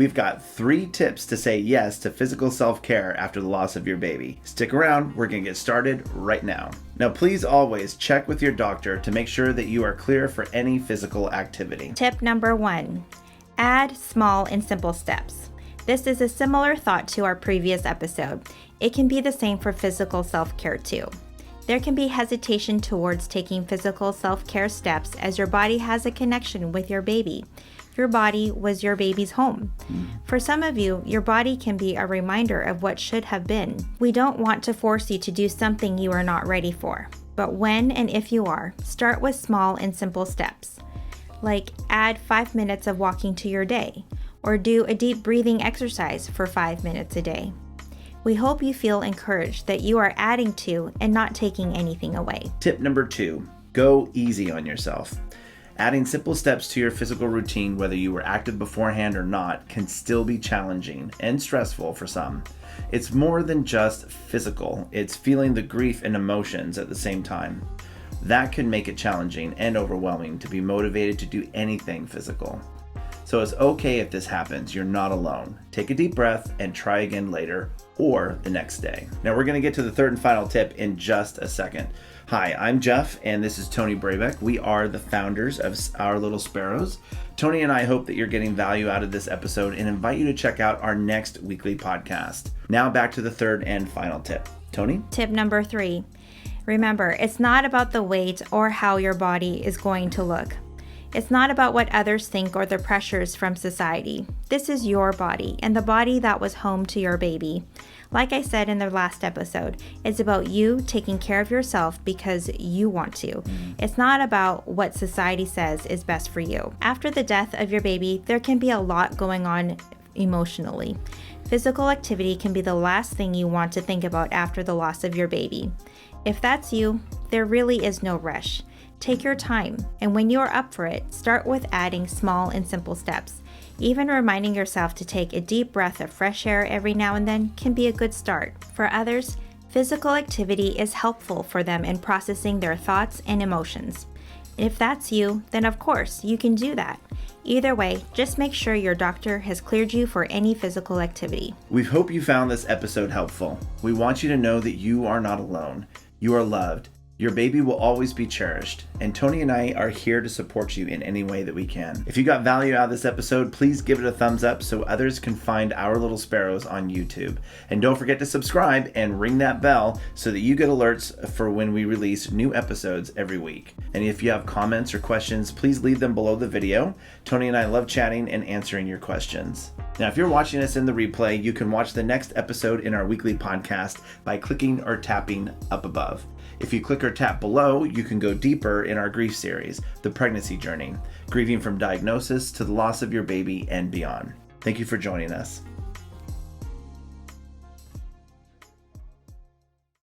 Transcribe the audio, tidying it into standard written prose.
We've got 3 tips to say yes to physical self-care after the loss of your baby. Stick around, we're gonna get started right now. Now, please always check with your doctor to make sure that you are clear for any physical activity. Tip number 1, add small and simple steps. This is a similar thought to our previous episode. It can be the same for physical self-care too. There can be hesitation towards taking physical self-care steps as your body has a connection with your baby. Your body was your baby's home. For some of you, your body can be a reminder of what should have been. We don't want to force you to do something you are not ready for. But when and if you are, start with small and simple steps. Like add 5 minutes of walking to your day, or do a deep breathing exercise for 5 minutes a day. We hope you feel encouraged that you are adding to and not taking anything away. Tip number 2, go easy on yourself. Adding simple steps to your physical routine, whether you were active beforehand or not, can still be challenging and stressful for some. It's more than just physical, it's feeling the grief and emotions at the same time. That can make it challenging and overwhelming to be motivated to do anything physical. So it's okay if this happens, you're not alone. Take a deep breath and try again later or the next day. Now we're gonna get to the third and final tip in just a second. Hi, I'm Jeff and this is Tony Brabeck. We are the founders of Our Little Sparrows. Tony and I hope that you're getting value out of this episode and invite you to check out our next weekly podcast. Now back to the third and final tip. Tony? Tip number 3, remember, it's not about the weight or how your body is going to look. It's not about what others think or the pressures from society. This is your body and the body that was home to your baby. Like I said in the last episode, it's about you taking care of yourself because you want to. It's not about what society says is best for you. After the death of your baby, there can be a lot going on emotionally. Physical activity can be the last thing you want to think about after the loss of your baby. If that's you, there really is no rush. Take your time, and when you are up for it, start with adding small and simple steps. Even reminding yourself to take a deep breath of fresh air every now and then can be a good start. For others, physical activity is helpful for them in processing their thoughts and emotions. If that's you, then of course you can do that. Either way, just make sure your doctor has cleared you for any physical activity. We hope you found this episode helpful. We want you to know that you are not alone. You are loved. Your baby will always be cherished, and Tony and I are here to support you in any way that we can. If you got value out of this episode, please give it a thumbs up so others can find Our Little Sparrows on YouTube. And don't forget to subscribe and ring that bell so that you get alerts for when we release new episodes every week. And if you have comments or questions, please leave them below the video. Tony and I love chatting and answering your questions. Now, if you're watching us in the replay, you can watch the next episode in our weekly podcast by clicking or tapping up above. If you click or tap below, you can go deeper in our grief series, The Pregnancy Journey, grieving from diagnosis to the loss of your baby and beyond. Thank you for joining us.